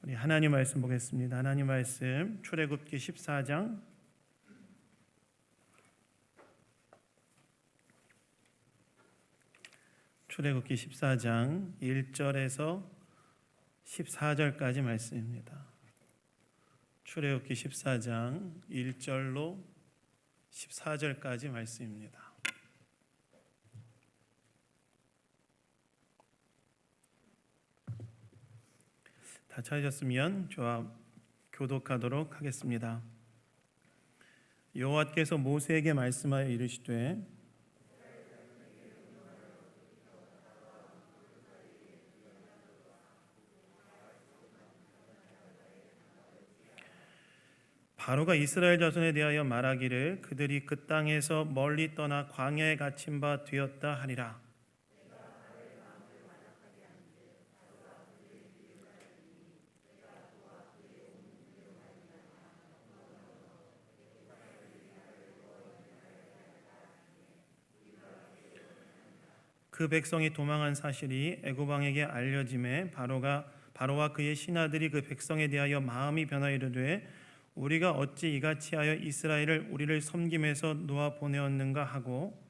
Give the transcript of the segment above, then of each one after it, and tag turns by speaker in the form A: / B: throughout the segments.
A: 우리 하나님 말씀 보겠습니다. 하나님 말씀 출애굽기 14장 출애굽기 14장 1절에서 14절까지 말씀입니다. 출애굽기 14장 1절로 14절까지 말씀입니다. 다 찾으셨으면 저와 교독하도록 하겠습니다. 여호와께서 모세에게 말씀하여 이르시되 바로가 이스라엘 자손에 대하여 말하기를 그들이 그 땅에서 멀리 떠나 광야에 갇힌 바 되었다 하리라. 그 백성이 도망한 사실이 애굽 왕에게 알려짐에 바로와 그의 신하들이 그 백성에 대하여 마음이 변하여 이르되 우리가 어찌 이같이 하여 이스라엘을 우리를 섬김에서 놓아 보내었는가 하고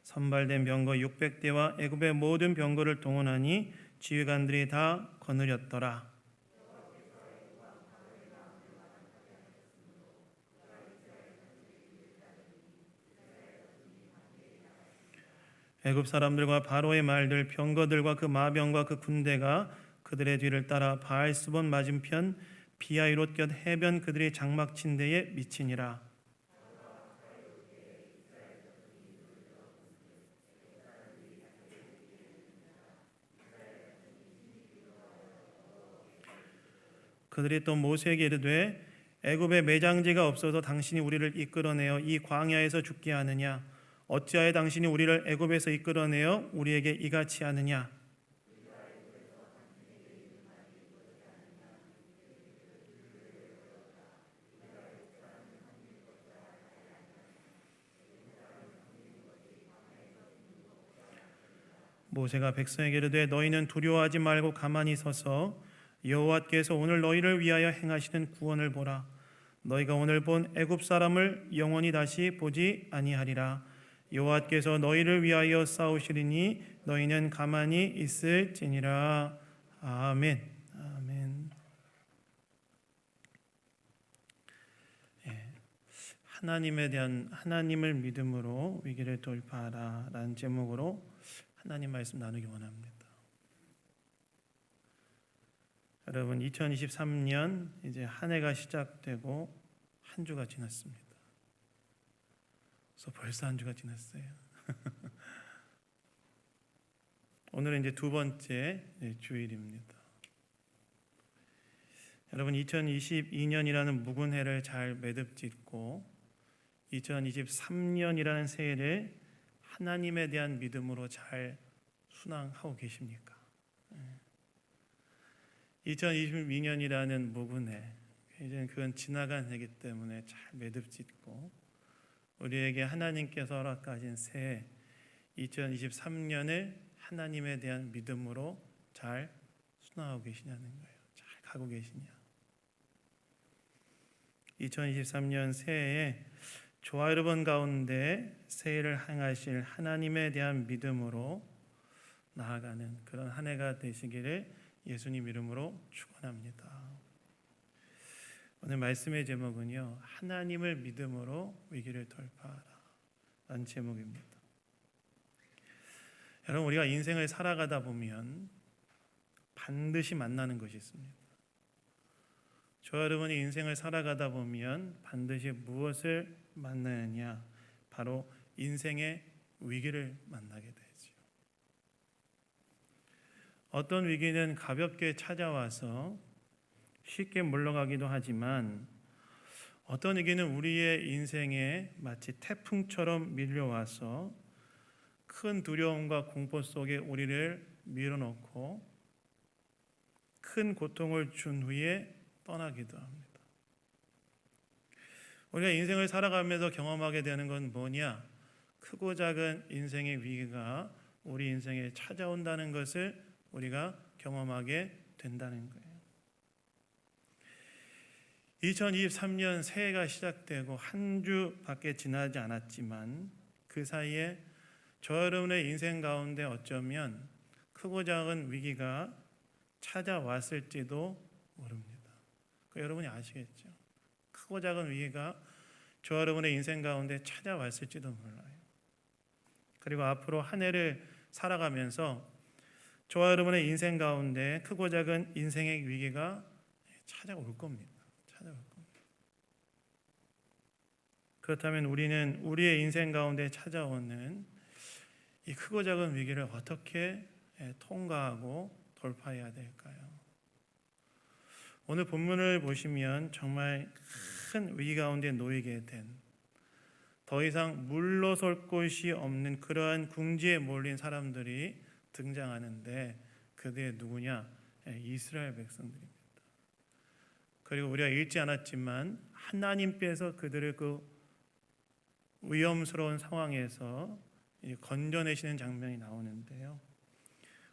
A: 선발된 병거 600대와 애굽의 모든 병거를 동원하니 지휘관들이 다 거느렸더라. 애굽 사람들과 바로의 말들 병거들과 그 마병과 그 군대가 그들의 뒤를 따라 바알스본 맞은편 비하이롯 곁 해변 그들의 장막 침대에 미치니라. 그들이 또 모세에게 이르되 애굽에 매장지가 없어서 당신이 우리를 이끌어내어 이 광야에서 죽게 하느냐? 어찌하여 당신이 우리를 애굽에서 이끌어내어 우리에게 이같이 하느냐? 모세가 백성에게 이르되 너희는 두려워하지 말고 가만히 서서 여호와께서 오늘 너희를 위하여 행하시는 구원을 보라. 너희가 오늘 본 애굽 사람을 영원히 다시 보지 아니하리라. 여호와께서 너희를 위하여 싸우시리니 너희는 가만히 있을지니라. 아멘. 아멘. 하나님에 대한 하나님을 믿음으로 위기를 돌파하라라는 제목으로 하나님 말씀 나누기 원합니다. 여러분 2023년 이제 한 해가 시작되고 한 주가 지났습니다. 그래서 벌써 한 주가 지났어요. 오늘은 이제 두 번째 주일입니다. 여러분 2022년이라는 묵은 해를 잘 매듭짓고 2023년이라는 새해를 하나님에 대한 믿음으로 잘 순항하고 계십니까? 2022년이라는 묵은 해, 이제는 그건 지나간 해이기 때문에 잘 매듭짓고 우리에게 하나님께서 허락하신 새해 2023년을 하나님에 대한 믿음으로 잘 순항하고 계시냐는 거예요. 잘 가고 계시냐? 2023년 새해에 저와 여러분 가운데 새해를 행하실 하나님에 대한 믿음으로 나아가는 그런 한 해가 되시기를 예수님 이름으로 축원합니다. 오늘 말씀의 제목은요, 하나님을 믿음으로 위기를 돌파하라 라는 제목입니다. 여러분 우리가 인생을 살아가다 보면 반드시 만나는 것이 있습니다. 저와 여러분이 인생을 살아가다 보면 반드시 무엇을 만나느냐? 바로 인생의 위기를 만나게 되죠. 어떤 위기는 가볍게 찾아와서 쉽게 물러가기도 하지만 어떤 위기는 우리의 인생에 마치 태풍처럼 밀려와서 큰 두려움과 공포 속에 우리를 밀어넣고 큰 고통을 준 후에 떠나기도 합니다. 우리가 인생을 살아가면서 경험하게 되는 건 뭐냐? 크고 작은 인생의 위기가 우리 인생에 찾아온다는 것을 우리가 경험하게 된다는 거예요. 2023년 새해가 시작되고 한 주밖에 지나지 않았지만 그 사이에 저 여러분의 인생 가운데 어쩌면 크고 작은 위기가 찾아왔을지도 모릅니다. 여러분이 아시겠죠? 크고 작은 위기가 저 여러분의 인생 가운데 찾아왔을지도 몰라요. 그리고 앞으로 한 해를 살아가면서 저와 여러분의 인생 가운데 크고 작은 인생의 위기가 찾아올 겁니다. 그렇다면 우리는 우리의 인생 가운데 찾아오는 이 크고 작은 위기를 어떻게 통과하고 돌파해야 될까요? 오늘 본문을 보시면 정말 큰 위기 가운데 놓이게 된, 더 이상 물러설 곳이 없는 그러한 궁지에 몰린 사람들이 등장하는데 그들이 누구냐? 이스라엘 백성들입니다. 그리고 우리가 읽지 않았지만 하나님께서 그들을 그 위험스러운 상황에서 건져내시는 장면이 나오는데요.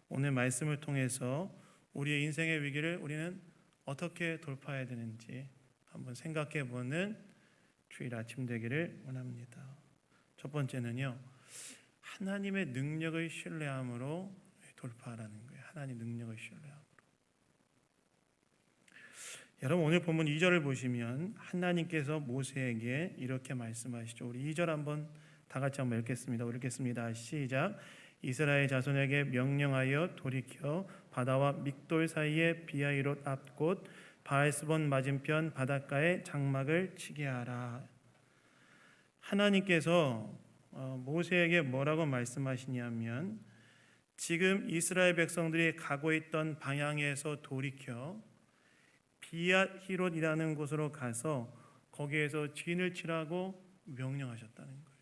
A: 오늘 말씀을 통해서 우리의 인생의 위기를 우리는 어떻게 돌파해야 되는지 한번 생각해보는 주일 아침 되기를 원합니다. 첫 번째는요, 하나님의 능력을 신뢰함으로 돌파하라는 거예요. 하나님 능력을 신뢰함으로. 여러분 오늘 본문 2절을 보시면 하나님께서 모세에게 이렇게 말씀하시죠. 우리 2절 한번 다 같이 한번 읽겠습니다. 읽겠습니다. 시작. 이스라엘 자손에게 명령하여 돌이켜 바다와 믹돌 사이에 비하이롯 앞곳 바알스본 맞은편 바닷가에 장막을 치게 하라. 하나님께서 모세에게 뭐라고 말씀하시냐면 지금 이스라엘 백성들이 가고 있던 방향에서 돌이켜 비아히롯이라는 곳으로 가서 거기에서 진을 치라고 명령하셨다는 거예요.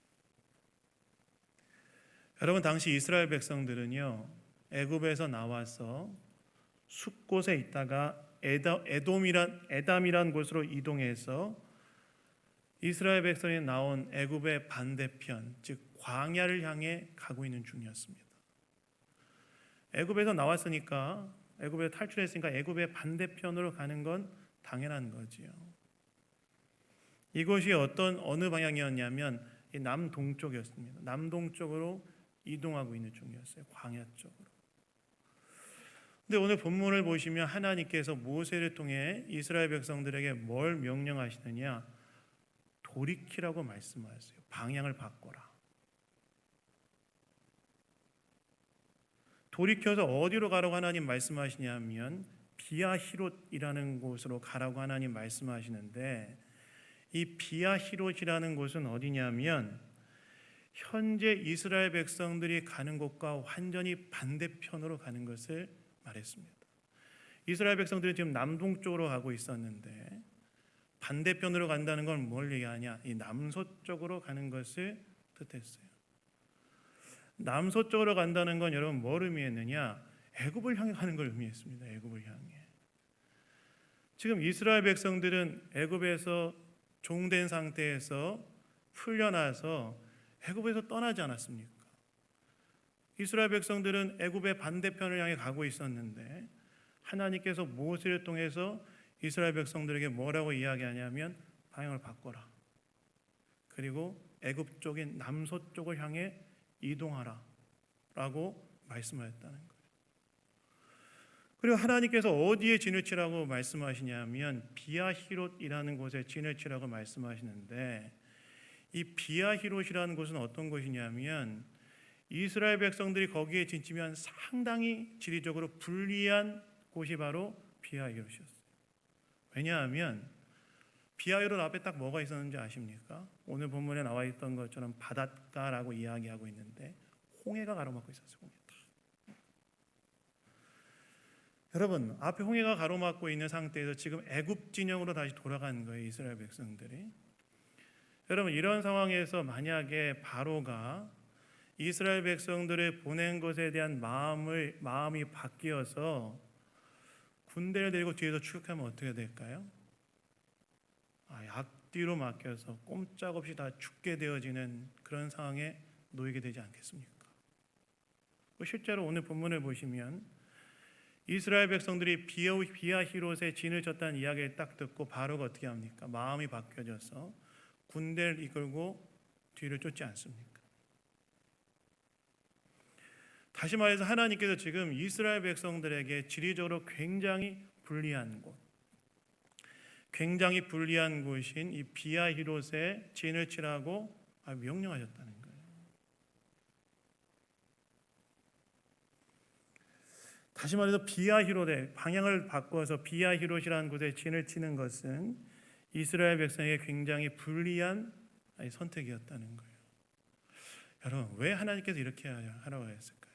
A: 여러분 당시 이스라엘 백성들은요 애굽에서 나와서 숲곳에 있다가 에담이란 곳으로 이동해서 이스라엘 백성이 나온 애굽의 반대편 즉 광야를 향해 가고 있는 중이었습니다. 애굽에서 나왔으니까 애굽에 탈출했으니까 애굽의 반대편으로 가는 건 당연한 거지요. 이곳이 어느 방향이었냐면 남동쪽이었습니다. 남동쪽으로 이동하고 있는 중이었어요. 광야 쪽으로. 근데 오늘 본문을 보시면 하나님께서 모세를 통해 이스라엘 백성들에게 뭘 명령하시느냐? 돌이키라고 말씀하세요. 방향을 바꿔라. 돌이켜서 어디로 가라고 하나님 말씀하시냐면 비아히롯이라는 곳으로 가라고 하나님 말씀하시는데 이 비아히롯이라는 곳은 어디냐면 현재 이스라엘 백성들이 가는 곳과 완전히 반대편으로 가는 것을 말했습니다. 이스라엘 백성들이 지금 남동쪽으로 가고 있었는데 반대편으로 간다는 건 뭘 얘기하냐? 이 남서쪽으로 가는 것을 뜻했어요. 남서쪽으로 간다는 건 여러분 뭘 의미했느냐? 애굽을 향해 가는 걸 의미했습니다. 애굽을 향해. 지금 이스라엘 백성들은 애굽에서 종된 상태에서 풀려나서 애굽에서 떠나지 않았습니까? 이스라엘 백성들은 애굽의 반대편을 향해 가고 있었는데 하나님께서 모세를 통해서 이스라엘 백성들에게 뭐라고 이야기하냐면 방향을 바꿔라. 그리고 애굽 쪽인 남서쪽을 향해 이동하라 라고 말씀하셨다는 거예요. 그리고 하나님께서 어디에 진을 치라고 말씀하시냐면 비아히롯이라는 곳에 진을 치라고 말씀하시는데 이 비아히롯이라는 곳은 어떤 곳이냐면 이스라엘 백성들이 거기에 진치면 상당히 지리적으로 불리한 곳이 바로 비아히롯이었어요. 왜냐하면 비아히롯 앞에 딱 뭐가 있었는지 아십니까? 오늘 본문에 나와 있던 것처럼 바닷가라고 이야기하고 있는데 홍해가 가로막고 있었어요. 홍해. 여러분 앞에 홍해가 가로막고 있는 상태에서 지금 애굽 진영으로 다시 돌아간 거예요. 이스라엘 백성들이. 여러분 이런 상황에서 만약에 바로가 이스라엘 백성들을 보낸 것에 대한 마음이 바뀌어서 군대를 데리고 뒤에서 추격하면 어떻게 될까요? 앞뒤로 막혀서 꼼짝없이 다 죽게 되어지는 그런 상황에 놓이게 되지 않겠습니까? 실제로 오늘 본문을 보시면 이스라엘 백성들이 비아히롯의 진을 쳤다는 이야기를 딱 듣고 바로가 어떻게 합니까? 마음이 바뀌어져서 군대를 이끌고 뒤를 쫓지 않습니까? 다시 말해서 하나님께서 지금 이스라엘 백성들에게 지리적으로 굉장히 불리한 곳인 이 비아히롯의 진을 치라고 명령하셨다는 거예요. 다시 말해서 비아히롯의 방향을 바꿔서 비아히롯이라는 곳에 진을 치는 것은 이스라엘 백성에게 굉장히 불리한 선택이었다는 거예요. 여러분, 왜 하나님께서 이렇게 하라고 했을까요?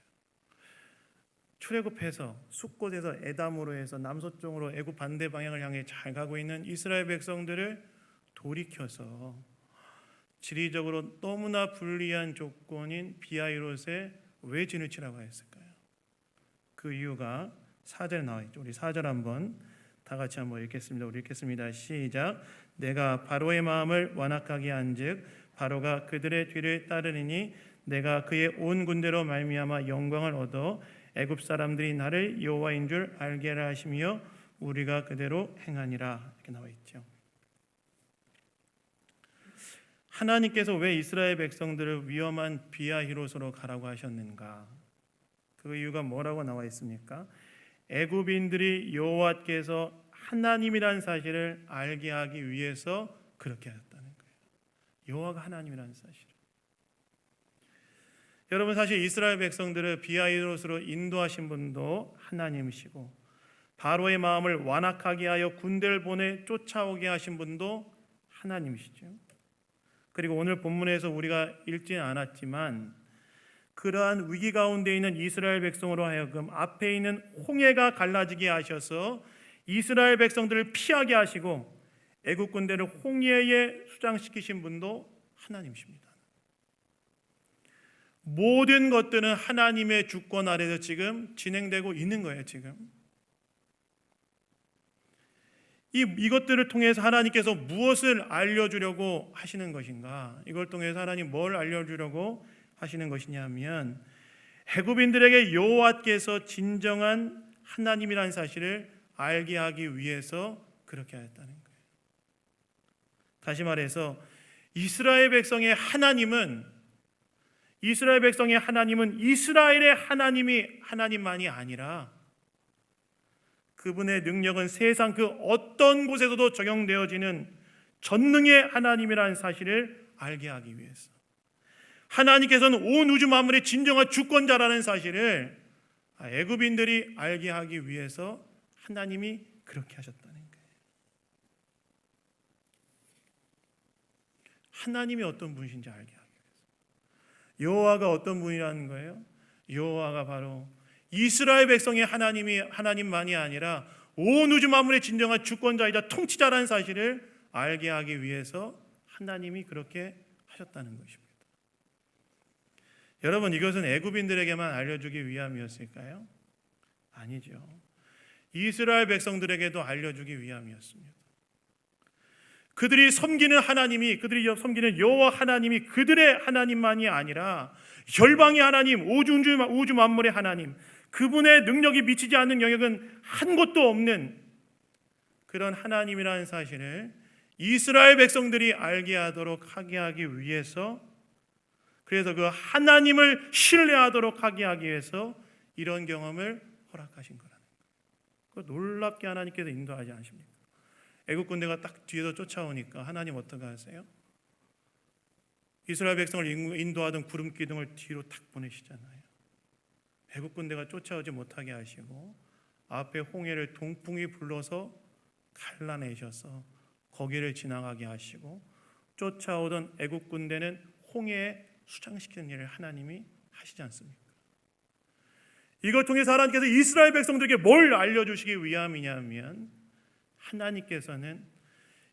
A: 출애굽해서 숫곳에서 에담으로 해서 남서쪽으로 애굽 반대 방향을 향해 잘 가고 있는 이스라엘 백성들을 돌이켜서 지리적으로 너무나 불리한 조건인 비아히롯에 왜 진을 치라고 했을까요? 그 이유가 4절에 나와 있죠. 우리 4절 한번 다 같이 한번 읽겠습니다. 우리 읽겠습니다. 시작. 내가 바로의 마음을 완악하게 한즉 바로가 그들의 뒤를 따르리니 내가 그의 온 군대로 말미암아 영광을 얻어 애굽 사람들이 나를 여호와인 줄 알게 하라 하시며 우리가 그대로 행하니라. 이렇게 나와 있죠. 하나님께서 왜 이스라엘 백성들을 위험한 비아히롯으로 가라고 하셨는가? 그 이유가 뭐라고 나와 있습니까? 애굽인들이 여호와께서 하나님이라는 사실을 알게 하기 위해서 그렇게 하셨다는 거예요. 여호와가 하나님이라는 사실. 여러분, 사실 이스라엘 백성들을 비아히롯으로 인도하신 분도 하나님이시고 바로의 마음을 완악하게 하여 군대를 보내 쫓아오게 하신 분도 하나님이시죠. 그리고 오늘 본문에서 우리가 읽지는 않았지만 그러한 위기 가운데 있는 이스라엘 백성으로 하여금 앞에 있는 홍해가 갈라지게 하셔서 이스라엘 백성들을 피하게 하시고 애국 군대를 홍해에 수장시키신 분도 하나님이십니다. 모든 것들은 하나님의 주권 아래서 지금 진행되고 있는 거예요. 지금 이것들을 통해서 하나님께서 무엇을 알려주려고 하시는 것인가? 이걸 통해서 하나님 뭘 알려주려고 하시는 것이냐면 애굽인들에게 여호와께서 진정한 하나님이라는 사실을 알게 하기 위해서 그렇게 하였다는 거예요. 다시 말해서 이스라엘 백성의 하나님은 이스라엘의 하나님만이 아니라 그분의 능력은 세상 그 어떤 곳에서도 적용되어지는 전능의 하나님이라는 사실을 알게 하기 위해서, 하나님께서는 온 우주 만물의 진정한 주권자라는 사실을 애굽인들이 알게 하기 위해서 하나님이 그렇게 하셨다는 거예요. 하나님이 어떤 분이신지 알게 하기 위해서. 여호와가 어떤 분이라는 거예요? 여호와가 바로 이스라엘 백성의 하나님만이 아니라 온 우주 만물의 진정한 주권자이자 통치자라는 사실을 알게 하기 위해서 하나님이 그렇게 하셨다는 것입니다. 여러분, 이것은 애굽인들에게만 알려주기 위함이었을까요? 아니죠. 이스라엘 백성들에게도 알려주기 위함이었습니다. 그들이 섬기는 여호와 하나님이 그들의 하나님만이 아니라 열방의 하나님, 우주 만물의 하나님, 그분의 능력이 미치지 않는 영역은 한 곳도 없는 그런 하나님이라는 사실을 이스라엘 백성들이 알게 하게 하기 위해서, 그래서 그 하나님을 신뢰하도록 하게 하기 위해서 이런 경험을 허락하신 거라는 거예요. 놀랍게 하나님께서 인도하지 않으십니까? 애국 군대가 딱 뒤에서 쫓아오니까 하나님 어떻게 하세요? 이스라엘 백성을 인도하던 구름 기둥을 뒤로 탁 보내시잖아요. 애국 군대가 쫓아오지 못하게 하시고 앞에 홍해를 동풍이 불러서 갈라내셔서 거기를 지나가게 하시고 쫓아오던 애국 군대는 홍해에 수장시키는 일을 하나님이 하시지 않습니까? 이걸 통해서 하나님께서 이스라엘 백성들에게 뭘 알려주시기 위함이냐면, 하나님께서는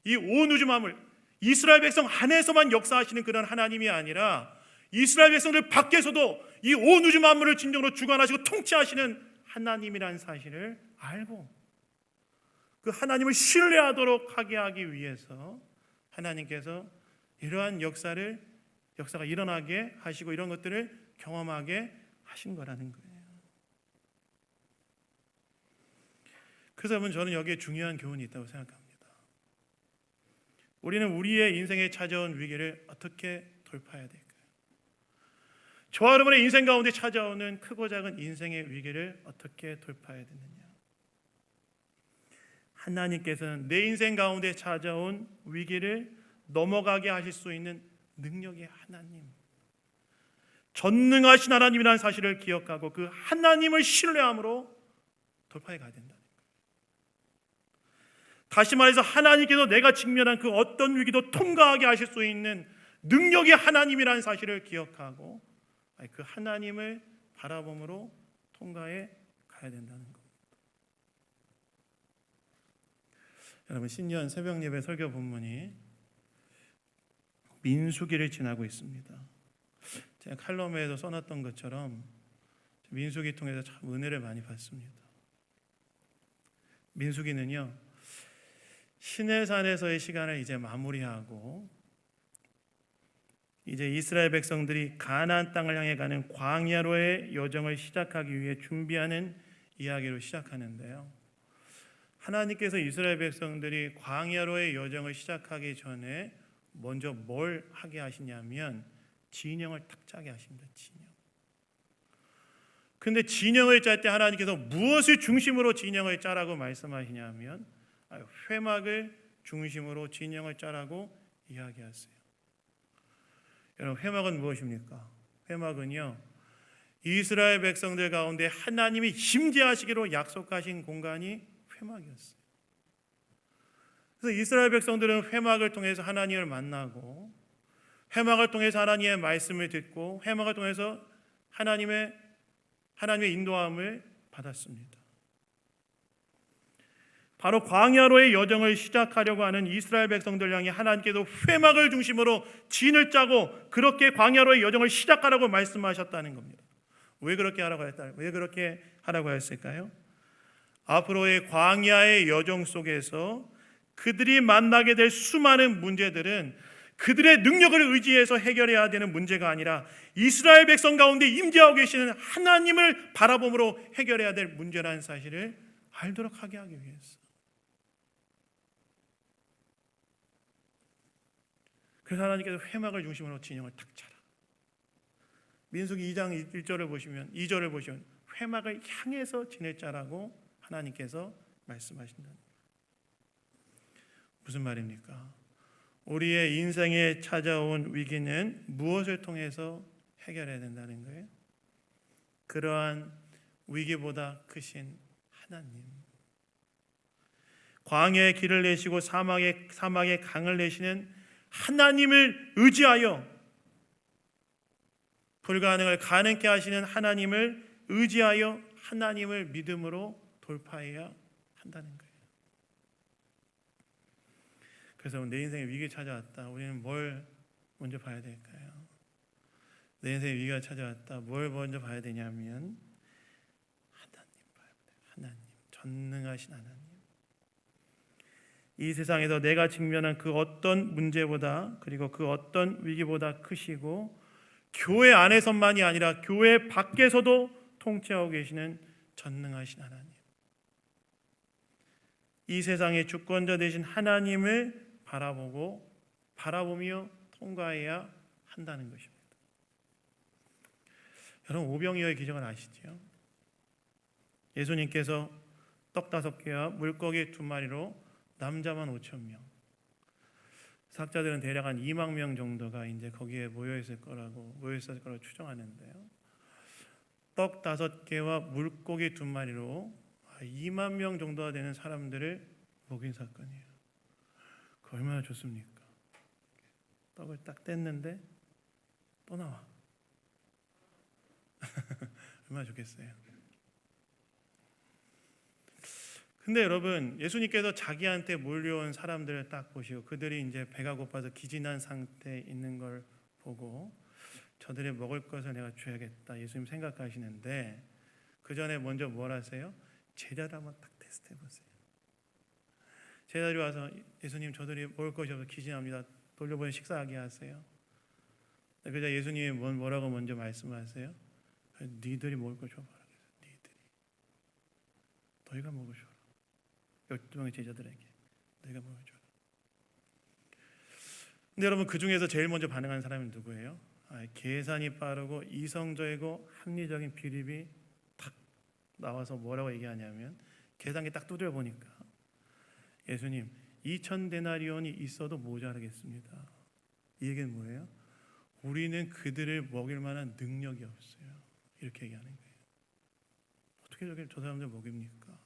A: 이 온 우주 만물, 이스라엘 백성 안에서만 역사하시는 그런 하나님이 아니라 이스라엘 백성들 밖에서도 이 온 우주 만물을 진정으로 주관하시고 통치하시는 하나님이라는 사실을 알고 그 하나님을 신뢰하도록 하게 하기 위해서 하나님께서 이러한 역사가 일어나게 하시고 이런 것들을 경험하게 하신 거라는 거예요. 그래서 여러분, 저는 여기에 중요한 교훈이 있다고 생각합니다. 우리는 우리의 인생에 찾아온 위기를 어떻게 돌파해야 될까요? 저와 여러분의 인생 가운데 찾아오는 크고 작은 인생의 위기를 어떻게 돌파해야 되느냐? 하나님께서는 내 인생 가운데 찾아온 위기를 넘어가게 하실 수 있는 능력의 하나님, 전능하신 하나님이라는 사실을 기억하고 그 하나님을 신뢰함으로 돌파해 가야 된다. 다시 말해서 하나님께서 내가 직면한 그 어떤 위기도 통과하게 하실 수 있는 능력의 하나님이라는 사실을 기억하고 그 하나님을 바라봄으로 통과해 가야 된다는 겁니다. 여러분, 신년 새벽 예배 설교 본문이 민수기를 지나고 있습니다. 제가 칼럼에도 써놨던 것처럼 민수기 통해서 참 은혜를 많이 받습니다. 민수기는요, 시내산에서의 시간을 이제 마무리하고 이제 이스라엘 백성들이 가나안 땅을 향해 가는 광야로의 여정을 시작하기 위해 준비하는 이야기로 시작하는데요. 하나님께서 이스라엘 백성들이 광야로의 여정을 시작하기 전에 먼저 뭘 하게 하시냐면 진영을 딱 짜게 하십니다. 진영. 근데 진영을 짤 때 하나님께서 무엇을 중심으로 진영을 짜라고 말씀하시냐면 회막을 중심으로 진영을 짜라고 이야기하세요. 여러분, 회막은 무엇입니까? 회막은요, 이스라엘 백성들 가운데 하나님이 임재하시기로 약속하신 공간이 회막이었어요. 그래서 이스라엘 백성들은 회막을 통해서 하나님을 만나고, 회막을 통해서 하나님의 말씀을 듣고, 회막을 통해서 하나님의 인도함을 받았습니다. 바로 광야로의 여정을 시작하려고 하는 이스라엘 백성들 향해 하나님께서 회막을 중심으로 진을 짜고 그렇게 광야로의 여정을 시작하라고 말씀하셨다는 겁니다. 왜 그렇게 하라고 했을까요? 앞으로의 광야의 여정 속에서 그들이 만나게 될 수많은 문제들은 그들의 능력을 의지해서 해결해야 되는 문제가 아니라 이스라엘 백성 가운데 임재하고 계시는 하나님을 바라봄으로 해결해야 될 문제라는 사실을 알도록 하게 하기 위해서. 그래서 하나님께서 회막을 중심으로 진영을 탁 차라. 민수기 2장 2절을 보시면 회막을 향해서 진을 짜라고 하나님께서 말씀하신다. 무슨 말입니까? 우리의 인생에 찾아온 위기는 무엇을 통해서 해결해야 된다는 거예요? 그러한 위기보다 크신 하나님, 광야의 길을 내시고 사막의 강을 내시는 하나님을 의지하여, 불가능을 가능케 하시는 하나님을 의지하여 하나님을 믿음으로 돌파해야 한다는 거예요. 그래서 내 인생에 위기가 찾아왔다. 우리는 뭘 먼저 봐야 될까요? 내 인생에 위기가 찾아왔다. 뭘 먼저 봐야 되냐면 하나님 봐야 돼요. 하나님, 전능하신 하나님. 이 세상에서 내가 직면한 그 어떤 문제보다, 그리고 그 어떤 위기보다 크시고 교회 안에서만이 아니라 교회 밖에서도 통치하고 계시는 전능하신 하나님, 이 세상의 주권자 되신 하나님을 바라보며 통과해야 한다는 것입니다. 여러분, 오병이어의 기적을 아시죠? 예수님께서 떡 5개와 물고기 2마리로 남자만 5,000명, 학자들은 대략 한 2만 명 정도가 이제 거기에 모여있을 거라고 추정하는데요. 떡 5개와 물고기 2마리로 2만 명 정도가 되는 사람들을 먹인 사건이에요. 그 얼마나 좋습니까? 떡을 딱 뗐는데 또 나와. 얼마나 좋겠어요. 근데 여러분, 예수님께서 자기한테 몰려온 사람들을 딱 보시고 그들이 이제 배가 고파서 기진한 상태에 있는 걸 보고 저들이 먹을 것을 내가 줘야겠다, 예수님 생각하시는데 그 전에 먼저 뭘 하세요? 제자를 한번 딱 테스트해 보세요. 제자들이 와서 예수님, 저들이 먹을 것이 없어서 기진합니다. 돌려보내 식사하게 하세요. 그러자 예수님이 뭐라고 먼저 말씀하세요? 니들이 먹을 걸 줘봐라. 니들이 너희가 먹을 줘라. 12명의 제자들에게 너희가 먹을 줘라. 근데 여러분, 그 중에서 제일 먼저 반응하는 사람이 누구예요? 계산이 빠르고 이성적이고 합리적인 빌립이 딱 나와서 뭐라고 얘기하냐면, 계산기 딱 두드려 보니까 예수님 2,000데나리온이 있어도 모자라겠습니다. 이 얘기는 뭐예요? 우리는 그들을 먹일 만한 능력이 없어요. 이렇게 얘기하는 거예요. 어떻게 저 사람들 먹입니까?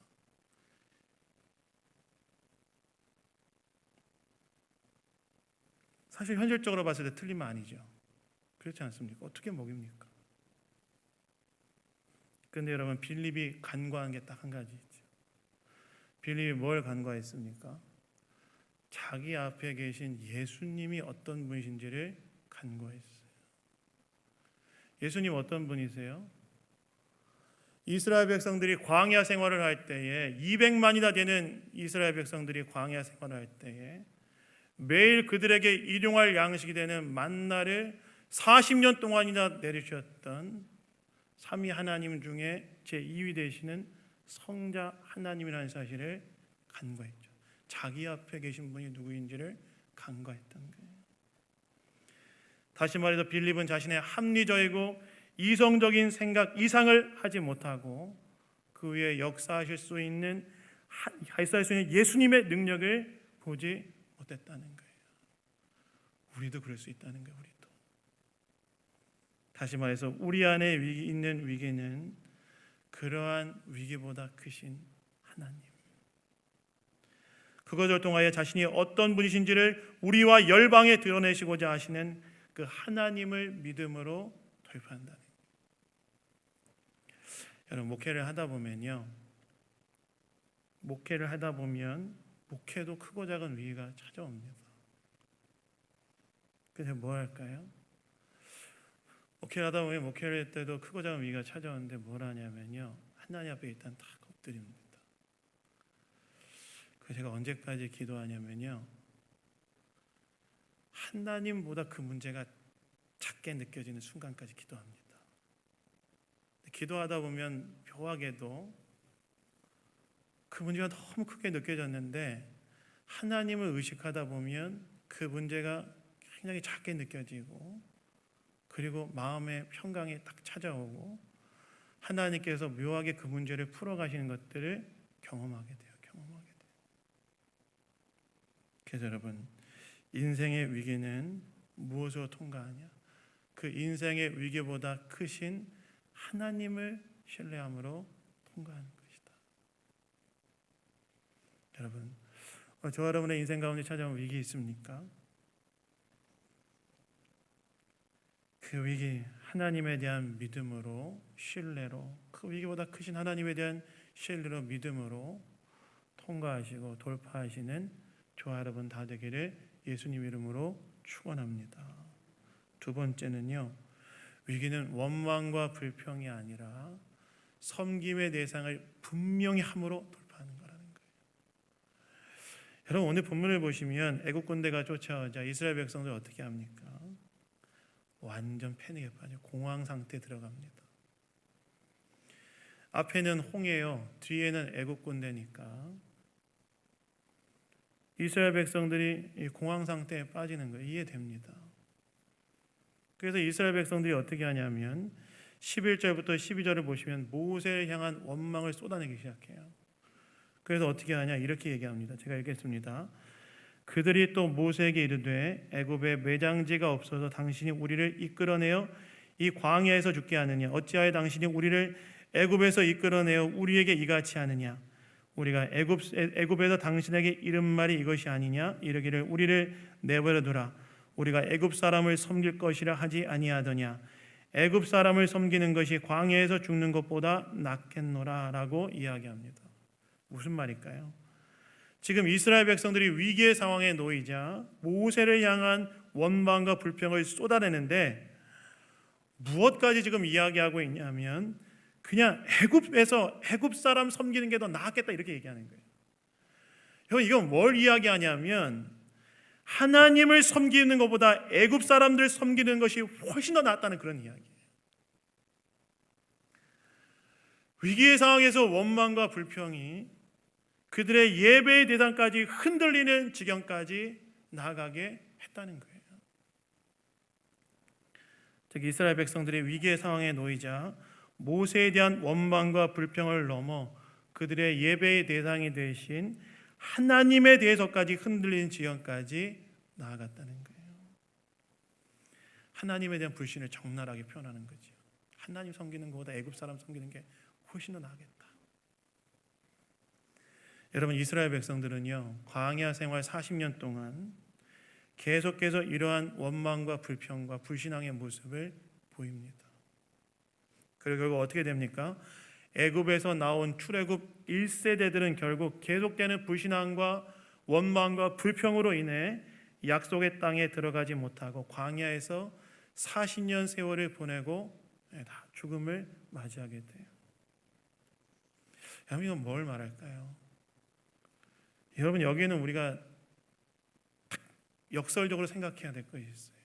A: 사실 현실적으로 봤을 때 틀린 말 아니죠. 그렇지 않습니까? 어떻게 먹입니까? 근데 여러분, 빌립이 간과한 게 딱 한 가지 있죠. 빌립이 뭘 간과했습니까? 자기 앞에 계신 예수님이 어떤 분이신지를 간과했어요. 예수님 어떤 분이세요? 이스라엘 백성들이 광야 생활을 할 때에 200만이나 되는 이스라엘 백성들이 광야 생활을 할 때에 매일 그들에게 일용할 양식이 되는 만나를 40년 동안이나 내리셨던 삼위 하나님 중에 제2위 되시는 성자 하나님이라는 사실을 간과했죠. 자기 앞에 계신 분이 누구인지를 간과했던 거예요. 다시 말해서 빌립은 자신의 합리적이고 이성적인 생각 이상을 하지 못하고 그 위에 역사하실 수 있는 예수님의 능력을 보지 못했다는 거예요. 우리도 그럴 수 있다는 거예요. 우리도. 다시 말해서 우리 안에 있는 위기는 그러한 위기보다 크신 하나님, 그것을 통하여 자신이 어떤 분이신지를 우리와 열방에 드러내시고자 하시는 그 하나님을 믿음으로 돌파한다는 거예요. 여러분, 목회를 하다 보면 목회도 크고 작은 위기가 찾아옵니다. 그래서 뭐 할까요? 목회를 하다 보면 목회를 할 때도 크고 작은 위기가 찾아오는데 뭘 하냐면요, 하나님 앞에 일단 다 엎드립니다. 그래서 제가 언제까지 기도하냐면요, 하나님보다 그 문제가 작게 느껴지는 순간까지 기도합니다. 기도하다 보면 묘하게도 그 문제가 너무 크게 느껴졌는데 하나님을 의식하다 보면 그 문제가 굉장히 작게 느껴지고, 그리고 마음의 평강이 딱 찾아오고 하나님께서 묘하게 그 문제를 풀어가시는 것들을 경험하게 돼요. 그래서 여러분, 인생의 위기는 무엇으로 통과하냐? 그 인생의 위기보다 크신 하나님을 신뢰함으로 통과하는 것이다. 여러분, 저와 여러분의 인생 가운데 찾아온 위기 있습니까? 그 위기, 하나님에 대한 믿음으로, 신뢰로, 그 위기보다 크신 하나님에 대한 신뢰로, 믿음으로 통과하시고 돌파하시는 저와 여러분 다 되기를 예수님 이름으로 축원합니다. 두 번째는요, 위기는 원망과 불평이 아니라 섬김의 대상을 분명히 함으로 돌파하는 거라는 거예요. 여러분, 오늘 본문을 보시면 애국 군대가 쫓아오자 이스라엘 백성들 어떻게 합니까? 완전 패닉에 빠져 공황 상태에 들어갑니다. 앞에는 홍해요, 뒤에는 애국 군대니까 이스라엘 백성들이 공황 상태에 빠지는 거예요. 이해됩니다. 그래서 이스라엘 백성들이 어떻게 하냐면 11절부터 12절을 보시면 모세를 향한 원망을 쏟아내기 시작해요. 그래서 어떻게 하냐, 이렇게 얘기합니다. 제가 읽겠습니다. 그들이 또 모세에게 이르되 애굽에 매장지가 없어서 당신이 우리를 이끌어내어 이 광야에서 죽게 하느냐? 어찌하여 당신이 우리를 애굽에서 이끌어내어 우리에게 이같이 하느냐? 우리가 애굽에서 당신에게 이른 말이 이것이 아니냐? 이르기를 우리를 내버려 두라. 우리가 애굽 사람을 섬길 것이라 하지 아니하더냐? 애굽 사람을 섬기는 것이 광야에서 죽는 것보다 낫겠노라라고 이야기합니다. 무슨 말일까요? 지금 이스라엘 백성들이 위기의 상황에 놓이자 모세를 향한 원망과 불평을 쏟아내는데 무엇까지 지금 이야기하고 있냐면 그냥 애굽 사람 섬기는 게 더 나았겠다 이렇게 얘기하는 거예요. 여러분, 이건 뭘 이야기하냐면 하나님을 섬기는 것보다 애굽 사람들 섬기는 것이 훨씬 더 낫다는 그런 이야기예요. 위기의 상황에서 원망과 불평이 그들의 예배의 대상까지 흔들리는 지경까지 나아가게 했다는 거예요. 특히 이스라엘 백성들의 위기의 상황에 놓이자 모세에 대한 원망과 불평을 넘어 그들의 예배의 대상이 되신 하나님에 대해서까지 흔들리는 지경까지 나아갔다는 거예요. 하나님에 대한 불신을 적나라하게 표현하는 거죠. 하나님 섬기는 것보다 애굽 사람 섬기는 게 훨씬 더 나겠다. 여러분, 이스라엘 백성들은요, 광야 생활 40년 동안 계속해서 이러한 원망과 불평과 불신앙의 모습을 보입니다. 그리고 결국 어떻게 됩니까? 애굽에서 나온 출애굽 1세대들은 결국 계속되는 불신앙과 원망과 불평으로 인해 약속의 땅에 들어가지 못하고 광야에서 40년 세월을 보내고 다 죽음을 맞이하게 돼요. 여러분, 이건 뭘 말할까요? 여러분, 여기에는 우리가 역설적으로 생각해야 될 것이 있어요.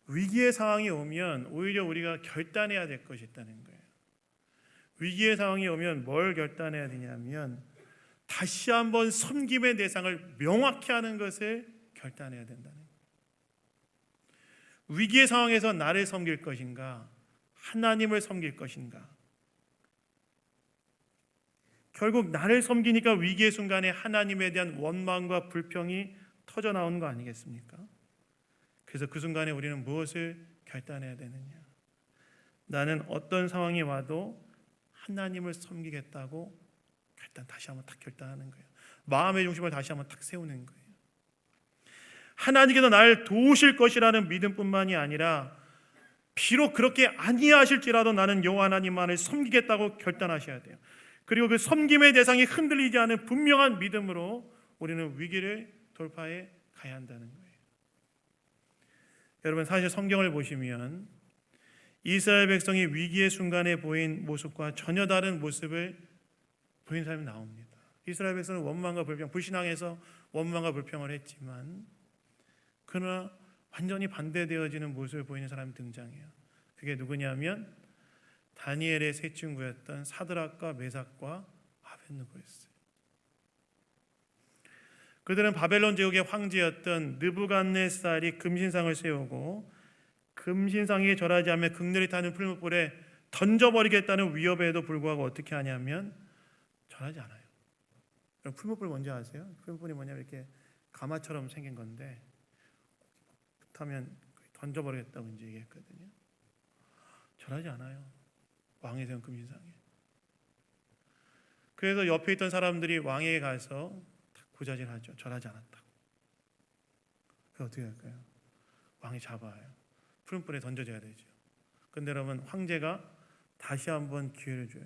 A: 위기의 상황이 오면 오히려 우리가 결단해야 될 것이 있다는 거예요. 위기의 상황이 오면 뭘 결단해야 되냐면 다시 한번 섬김의 대상을 명확히 하는 것을 결단해야 된다는 거예요. 위기의 상황에서 나를 섬길 것인가, 하나님을 섬길 것인가. 결국 나를 섬기니까 위기의 순간에 하나님에 대한 원망과 불평이 터져 나오는 거 아니겠습니까? 그래서 그 순간에 우리는 무엇을 결단해야 되느냐? 나는 어떤 상황이 와도 하나님을 섬기겠다고 다시 한번 딱 결단하는 거예요. 마음의 중심을 다시 한번 딱 세우는 거예요. 하나님께서 나를 도우실 것이라는 믿음뿐만이 아니라 비록 그렇게 아니하실지라도 나는 여호와 하나님만을 섬기겠다고 결단하셔야 돼요. 그리고 그 섬김의 대상이 흔들리지 않은 분명한 믿음으로 우리는 위기를 돌파해 가야 한다는 거예요. 여러분, 사실 성경을 보시면 이스라엘 백성이 위기의 순간에 보인 모습과 전혀 다른 모습을 보인 사람이 나옵니다. 이스라엘 백성은 원망과 불평, 불신앙에서 원망과 불평을 했지만 그러나 완전히 반대되어지는 모습을 보이는 사람이 등장해요. 그게 누구냐면 다니엘의 세 친구였던 사드락과 메삭과 아벳느고였어요. 그들은 바벨론 제국의 황제였던 느부갓네살이 금신상을 세우고 금신상에 절하지 않으면 극렬히 타는 풀무불에 던져버리겠다는 위협에도 불구하고 어떻게 하냐면 절하지 않아요. 풀무불 뭔지 아세요? 풀무불이 뭐냐면 이렇게 가마처럼 생긴 건데 타면 던져버리겠다고 이제 얘기했거든요. 절하지 않아요. 왕이 세운 금신상에. 그래서 옆에 있던 사람들이 왕에게 가서 부자질하죠. 절하지 않았다고. 그래서 어떻게 할까요? 왕이 잡아요. 푸른 불에 던져져야 되죠. 그런데 여러분, 황제가 다시 한번 기회를 줘요.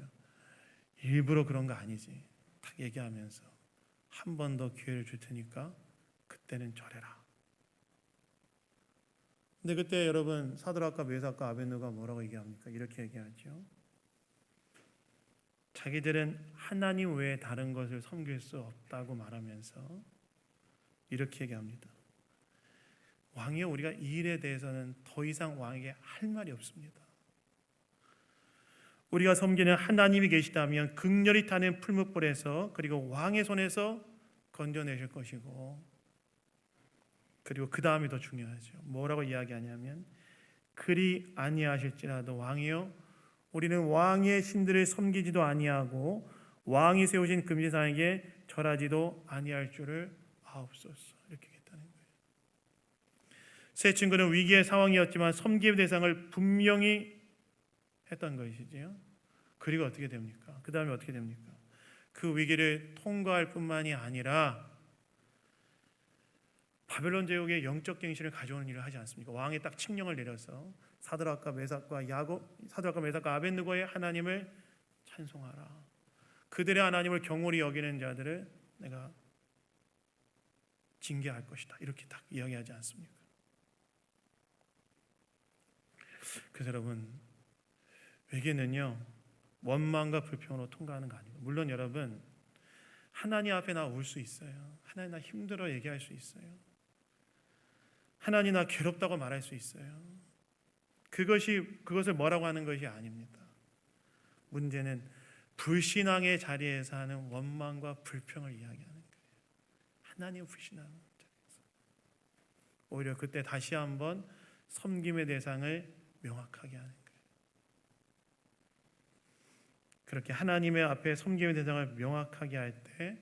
A: 일부러 그런 거 아니지. 딱 얘기하면서 한 번 더 기회를 줄 테니까 그때는 절해라. 근데 그때 여러분 사드락과 메삭과 아벳느고가 뭐라고 얘기합니까? 이렇게 얘기하죠. 자기들은 하나님 외에 다른 것을 섬길 수 없다고 말하면서 이렇게 얘기합니다. 왕이여, 우리가 이 일에 대해서는 더 이상 왕에게 할 말이 없습니다. 우리가 섬기는 하나님이 계시다면 극렬히 타는 풀무불에서 그리고 왕의 손에서 건져내실 것이고, 그리고 그 다음이 더 중요하죠. 뭐라고 이야기하냐면 그리 아니하실지라도 왕이여, 우리는 왕의 신들을 섬기지도 아니하고 왕이 세우신 금신상에게 절하지도 아니할 줄을 아옵소서. 이렇게 했다는 거예요. 세 친구는 위기의 상황이었지만 섬김의 대상을 분명히 했던 것이지요. 그리고 어떻게 됩니까? 그 다음에 어떻게 됩니까? 그 위기를 통과할 뿐만이 아니라 바벨론 제국의 영적 갱신을 가져오는 일을 하지 않습니까? 왕이 딱 칙령을 내려서 사드락과 메삭과 아벳느고의 하나님을 찬송하라. 그들의 하나님을 경홀히 여기는 자들을 내가 징계할 것이다. 이렇게 딱 이야기하지 않습니까? 그래서 여러분, 위기는요 원망과 불평으로 통과하는 거 아니고, 물론 여러분 하나님 앞에 나 울 수 있어요. 하나님 나 힘들어 얘기할 수 있어요. 하나님 나 괴롭다고 말할 수 있어요. 그것을 뭐라고 하는 것이 아닙니다. 문제는 불신앙의 자리에서 하는 원망과 불평을 이야기하는 거예요. 하나님을 불신하는 자리에서. 오히려 그때 다시 한번 섬김의 대상을 명확하게 하는 거예요. 그렇게 하나님의 앞에 섬김의 대상을 명확하게 할 때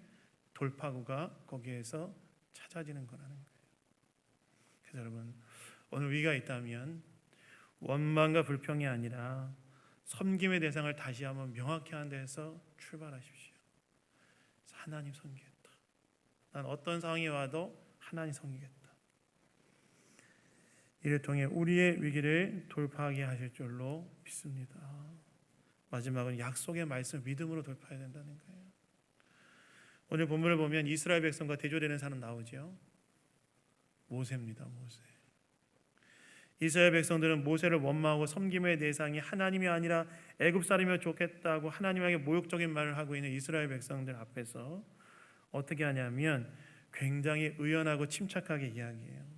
A: 돌파구가 거기에서 찾아지는 거라는 거예요. 그래서 여러분, 오늘 위기가 있다면 원망과 불평이 아니라 섬김의 대상을 다시 한번 명확히 하는 데서 출발하십시오. 하나님 섬기겠다. 난 어떤 상황이 와도 하나님 섬기겠다. 이를 통해 우리의 위기를 돌파하게 하실 줄로 믿습니다. 마지막은 약속의 말씀 믿음으로 돌파해야 된다는 거예요. 오늘 본문을 보면 이스라엘 백성과 대조되는 사람 나오죠. 모세입니다. 모세. 이스라엘 백성들은 모세를 원망하고 섬김의 대상이 하나님이 아니라 애굽 사람이면 좋겠다고 하나님에게 모욕적인 말을 하고 있는 이스라엘 백성들 앞에서 어떻게 하냐면 굉장히 의연하고 침착하게 이야기해요.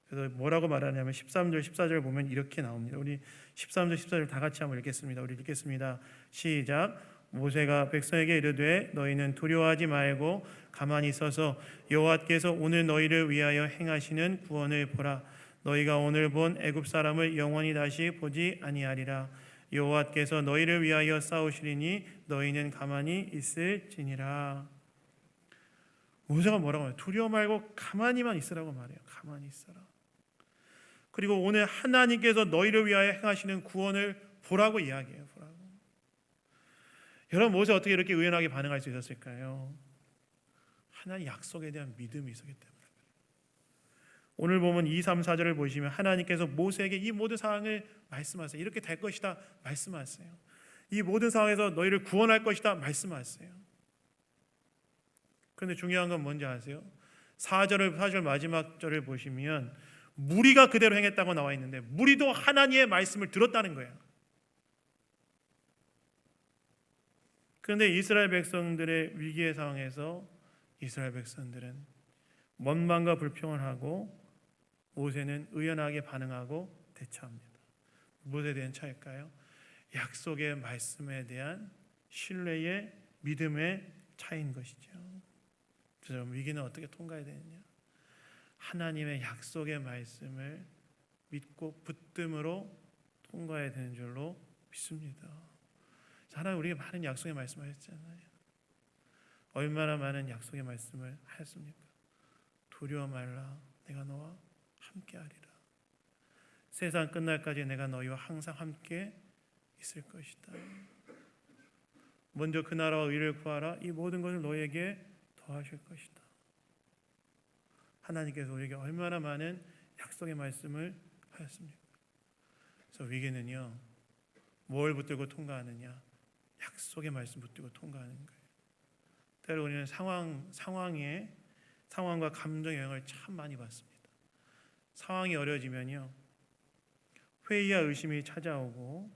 A: 그래서 뭐라고 말하냐면 13절 14절 보면 이렇게 나옵니다. 우리 13절 14절 다 같이 한번 읽겠습니다. 우리 읽겠습니다. 시작. 모세가 백성에게 이르되 너희는 두려워하지 말고 가만히 있어서 여호와께서 오늘 너희를 위하여 행하시는 구원을 보라. 너희가 오늘 본 애굽 사람을 영원히 다시 보지 아니하리라. 여호와께서 너희를 위하여 싸우시리니 너희는 가만히 있을지니라. 모세가 뭐라고 해요? 두려워 말고 가만히만 있으라고 말해요. 가만히 있어라. 그리고 오늘 하나님께서 너희를 위하여 행하시는 구원을 보라고 이야기해요. 보라고. 여러분, 모세 어떻게 이렇게 의연하게 반응할 수 있었을까요? 하나님 약속에 대한 믿음이 있었기 때문에. 오늘 보면 2, 3, 4절을 보시면 하나님께서 모세에게 이 모든 상황을 말씀하세요. 이렇게 될 것이다 말씀하세요. 이 모든 상황에서 너희를 구원할 것이다 말씀하세요. 그런데 중요한 건 뭔지 아세요? 4절 마지막 절을 보시면 무리가 그대로 행했다고 나와 있는데 무리도 하나님의 말씀을 들었다는 거예요. 그런데 이스라엘 백성들의 위기의 상황에서 이스라엘 백성들은 원망과 불평을 하고 모세는 의연하게 반응하고 대처합니다. 무엇에 대한 차이일까요? 약속의 말씀에 대한 신뢰의 믿음의 차이인 것이죠. 그래서 위기는 어떻게 통과해야 되느냐? 하나님의 약속의 말씀을 믿고 붙듦으로 통과해야 되는 줄로 믿습니다. 하나님 우리에게 많은 약속의 말씀을 하셨잖아요. 얼마나 많은 약속의 말씀을 하셨습니까? 두려워 말라, 내가 너와 함께하리라. 세상 끝날까지 내가 너희와 항상 함께 있을 것이다. 먼저 그 나라와 의를 구하라. 이 모든 것을 너희에게 더하실 것이다. 하나님께서 우리에게 얼마나 많은 약속의 말씀을 하셨습니까? 그래서 위기는요, 뭘 붙들고 통과하느냐? 약속의 말씀 붙들고 통과하는 거예요. 때로 우리는 상황과 감정의 영향을 참 많이 받습니다. 상황이 어려워지면요, 회의와 의심이 찾아오고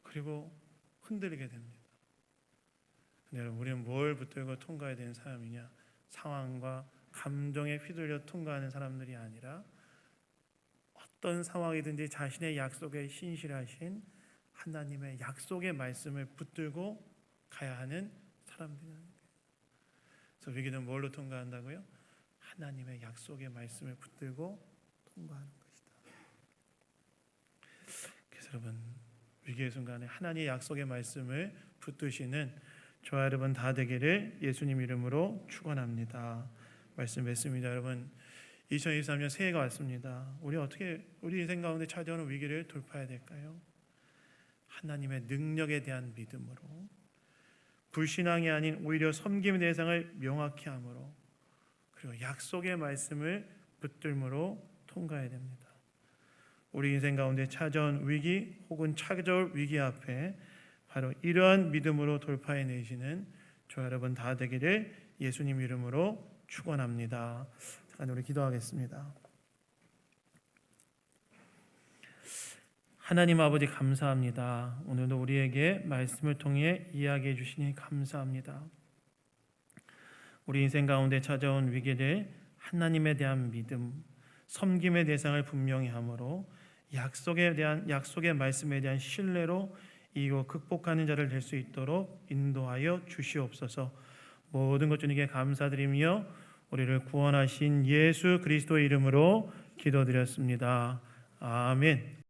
A: 그리고 흔들리게 됩니다. 근데 여러분, 우리는 뭘 붙들고 통과해야 되는 사람이냐? 상황과 감정에 휘둘려 통과하는 사람들이 아니라 어떤 상황이든지 자신의 약속에 신실하신 하나님의 약속의 말씀을 붙들고 가야 하는 사람들이라는 거예요. 그래서 위기는 뭘로 통과한다고요? 하나님의 약속의 말씀을 붙들고 통과하는 것이다. 그래서 여러분, 위기의 순간에 하나님의 약속의 말씀을 붙드시는 저와 여러분 다 되기를 예수님 이름으로 축원합니다. 말씀 맺습니다. 여러분, 2023년 새해가 왔습니다. 우리 어떻게 우리 인생 가운데 찾아오는 위기를 돌파해야 될까요? 하나님의 능력에 대한 믿음으로, 불신앙이 아닌 오히려 섬김의 대상을 명확히 함으로, 그리고 약속의 말씀을 붙들므로 통과해야 됩니다. 우리 인생 가운데 찾아온 위기 혹은 찾아올 위기 앞에 바로 이러한 믿음으로 돌파해 내시는 저 여러분 다 되기를 예수님 이름으로 축원합니다. 잠깐 우리 기도하겠습니다. 하나님 아버지 감사합니다. 오늘도 우리에게 말씀을 통해 이야기해 주시니 감사합니다. 우리 인생 가운데 찾아온 위기를 하나님에 대한 믿음, 섬김의 대상을 분명히 함으로 약속의 말씀에 대한 신뢰로 이고 극복하는 자를 될 수 있도록 인도하여 주시옵소서. 모든 것 주님께 감사드리며 우리를 구원하신 예수 그리스도의 이름으로 기도드렸습니다. 아멘.